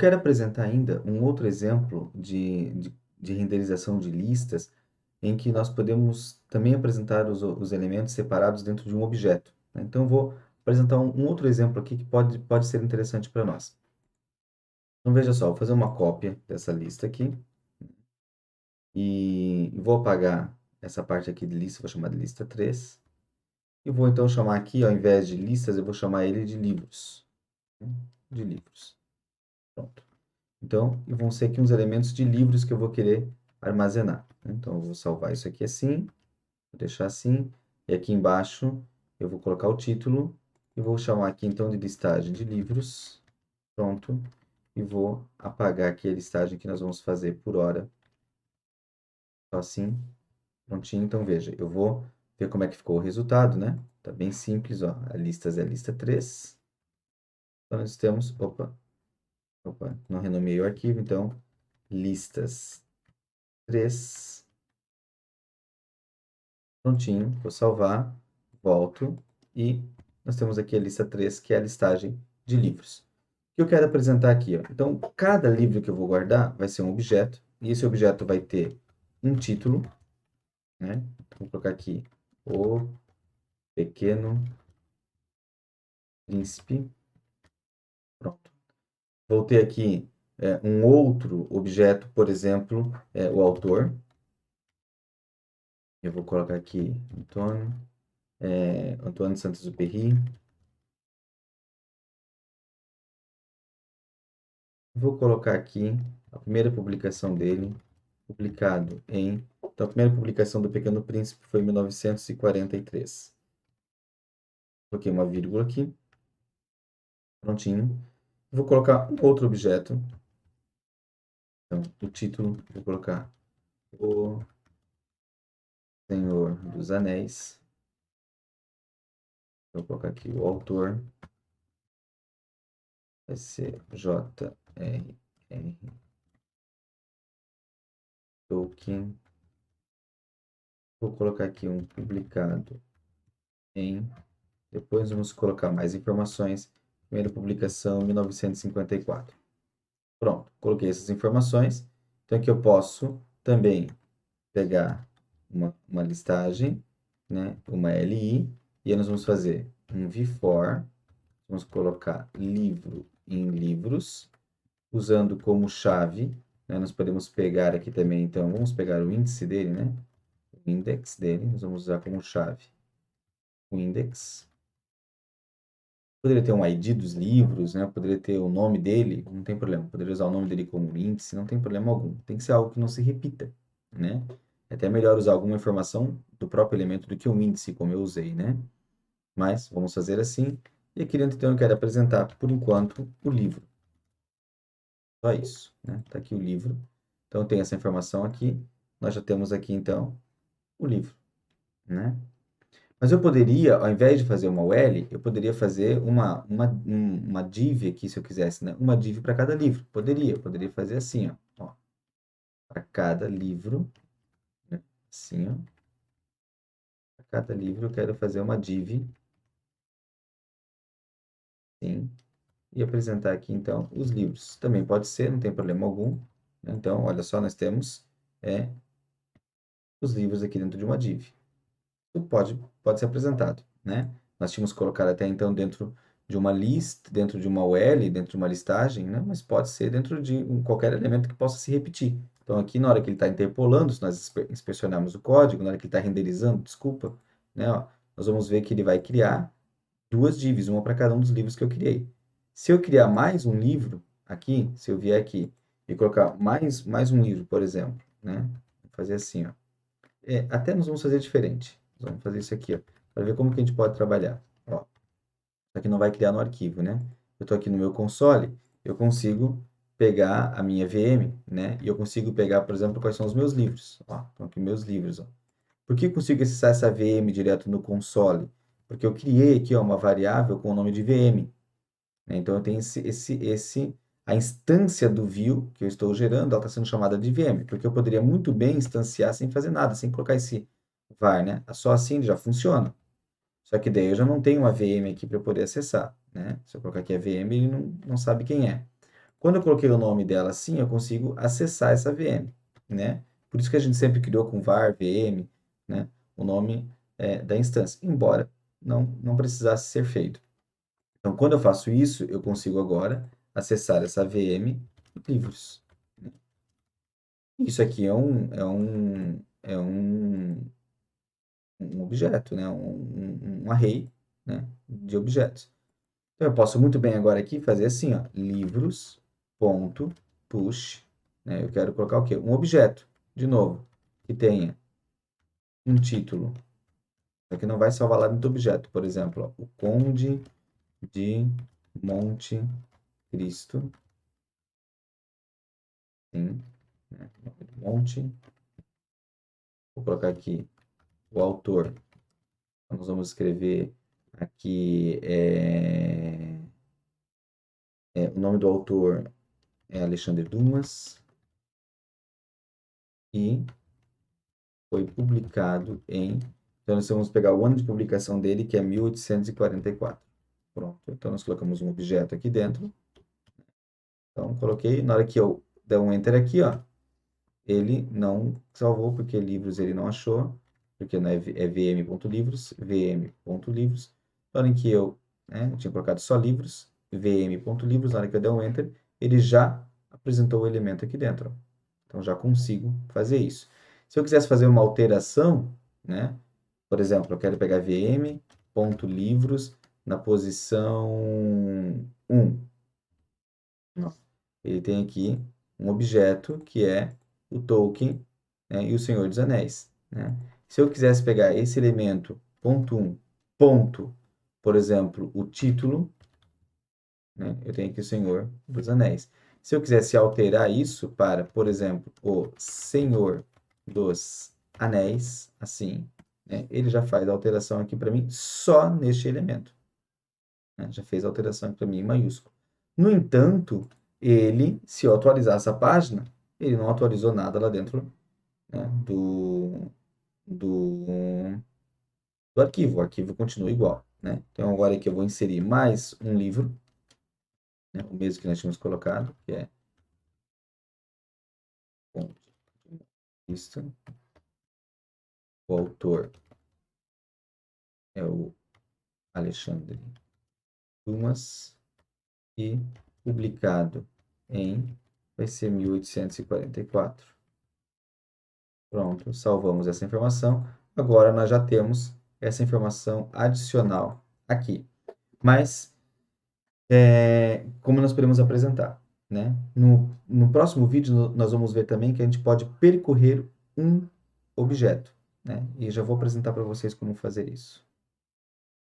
quero apresentar ainda um outro exemplo de renderização de listas, em que nós podemos também apresentar os elementos separados dentro de um objeto, né? Então, eu vou apresentar um outro exemplo aqui que pode ser interessante para nós. Então, veja só, vou fazer uma cópia dessa lista aqui e vou apagar essa parte aqui de lista, vou chamar de lista 3. E vou então chamar aqui, ao invés de listas, eu vou chamar ele de livros, né? De livros. Pronto. Então, vão ser aqui uns elementos de livros que eu vou querer armazenar, né? Então, eu vou salvar isso aqui assim, vou deixar assim, e aqui embaixo eu vou colocar o título, e vou chamar aqui então de listagem de livros, pronto, e vou apagar aqui a listagem que nós vamos fazer por hora, só assim, prontinho. Então, veja, eu vou ver como é que ficou o resultado, né? Tá bem simples, ó, a listas é a lista 3, então nós temos, opa, não renomeei o arquivo, então, listas 3, prontinho, vou salvar, volto e nós temos aqui a lista 3, que é a listagem de livros. O que eu quero apresentar aqui, ó? Então, cada livro que eu vou guardar vai ser um objeto, e esse objeto vai ter um título, né? Vou colocar aqui, O Pequeno Príncipe, pronto. Vou ter aqui um outro objeto, por exemplo, o autor. Eu vou colocar aqui Antoine Saint-Exupéry. Vou colocar aqui a primeira publicação dele, publicado em... Então, a primeira publicação do Pequeno Príncipe foi em 1943. Coloquei uma vírgula aqui. Prontinho. Vou colocar um outro objeto. Então, o título, vou colocar O Senhor dos Anéis. Vou colocar aqui o autor. Vai ser J.R.R. Tolkien. Vou colocar aqui um publicado em... Depois vamos colocar mais informações. Primeira publicação, 1954. Pronto, coloquei essas informações. Então, aqui eu posso também pegar uma listagem, né? Uma LI, e aí nós vamos fazer um v-for, vamos colocar livro em livros, usando como chave, né? Nós podemos pegar aqui também, então, vamos pegar o índice dele, né? O index dele, nós vamos usar como chave o index. Poderia ter um ID dos livros, né? Poderia ter o nome dele, não tem problema. Poderia usar o nome dele como índice, não tem problema algum. Tem que ser algo que não se repita, né? É até melhor usar alguma informação do próprio elemento do que um índice, como eu usei, né? Mas vamos fazer assim. E aqui dentro, então, eu quero apresentar, por enquanto, o livro. Só isso, né? Tá aqui o livro. Então, tem essa informação aqui. Nós já temos aqui, então, o livro, né? Mas eu poderia, ao invés de fazer uma UL, eu poderia fazer uma div aqui, se eu quisesse, né? Uma div para cada livro. Eu poderia fazer assim, ó. Para cada livro, né? Assim, ó. Para cada livro eu quero fazer uma div, sim, e apresentar aqui, então, os livros. Também pode ser, não tem problema algum, né? Então, olha só, nós temos os livros aqui dentro de uma div. Isso pode ser apresentado, né? Nós tínhamos colocado até então dentro de uma lista, dentro de uma UL, dentro de uma listagem, né? Mas pode ser dentro de qualquer elemento que possa se repetir. Então, aqui na hora que ele está interpolando, se nós inspecionarmos o código, na hora que ele está renderizando, desculpa, né? Ó, nós vamos ver que ele vai criar duas divs, uma para cada um dos livros que eu criei. Se eu criar mais um livro aqui, se eu vier aqui e colocar mais um livro, por exemplo, né? Vou fazer assim, ó. Até nós vamos fazer diferente. Nós vamos fazer isso aqui, ó, para ver como que a gente pode trabalhar. Ó, isso aqui não vai criar no arquivo, né? Eu estou aqui no meu console, eu consigo pegar a minha VM, né? E eu consigo pegar, por exemplo, quais são os meus livros. Ó, estão aqui meus livros, ó. Por que eu consigo acessar essa VM direto no console? Porque eu criei aqui, ó, uma variável com o nome de VM, né? Então, eu tenho a instância do view que eu estou gerando, ela está sendo chamada de VM, porque eu poderia muito bem instanciar sem fazer nada, sem colocar esse var, né? Só assim ele já funciona. Só que daí eu já não tenho uma VM aqui para poder acessar, né? Se eu colocar aqui a VM, ele não sabe quem é. Quando eu coloquei o nome dela assim, eu consigo acessar essa VM, né? Por isso que a gente sempre criou com var, VM, né? O nome da instância, embora não precisasse ser feito. Então, quando eu faço isso, eu consigo agora acessar essa VM livros. Isso aqui um objeto, né? Um array, né? De objetos. Então, eu posso muito bem agora aqui fazer assim, ó, livros.push, né? Eu quero colocar o quê? Um objeto, de novo, que tenha um título. Aqui não vai salvar lá dentro do objeto, por exemplo, ó, o Conde de Monte Cristo, sim, né? Monte. Vou colocar aqui o autor. Então, nós vamos escrever aqui o nome do autor é Alexandre Dumas e foi publicado em. Então, nós vamos pegar o ano de publicação dele, que é 1844. Pronto. Então, nós colocamos um objeto aqui dentro. Então, coloquei. Na hora que eu der um Enter aqui, ó, ele não salvou, porque livros ele não achou, porque não é vm.livros, vm.livros. Na hora que eu tinha colocado só livros, vm.livros, na hora que eu der um Enter, ele já apresentou o elemento aqui dentro. Então, já consigo fazer isso. Se eu quisesse fazer uma alteração, né? Por exemplo, eu quero pegar vm.livros na posição 1. Ele tem aqui um objeto que é o Tolkien, né, e o Senhor dos Anéis, né? Se eu quisesse pegar esse elemento, ponto 1, ponto, por exemplo, o título, né, eu tenho aqui o Senhor dos Anéis. Se eu quisesse alterar isso para, por exemplo, o Senhor dos Anéis, assim, né, ele já faz a alteração aqui para mim só neste elemento. Né? Já fez a alteração aqui para mim em maiúsculo. No entanto, ele, se eu atualizasse a página, ele não atualizou nada lá dentro, né, do, do arquivo. O arquivo continua igual. Né? Então, agora aqui eu vou inserir mais um livro, né, o mesmo que nós tínhamos colocado, que é isto. O autor é o Alexandre Dumas e publicado em, vai ser 1844. Pronto, salvamos essa informação. Agora nós já temos essa informação adicional aqui. Mas, como nós podemos apresentar? Né? No próximo vídeo, nós vamos ver também que a gente pode percorrer um objeto. Né? E já vou apresentar para vocês como fazer isso.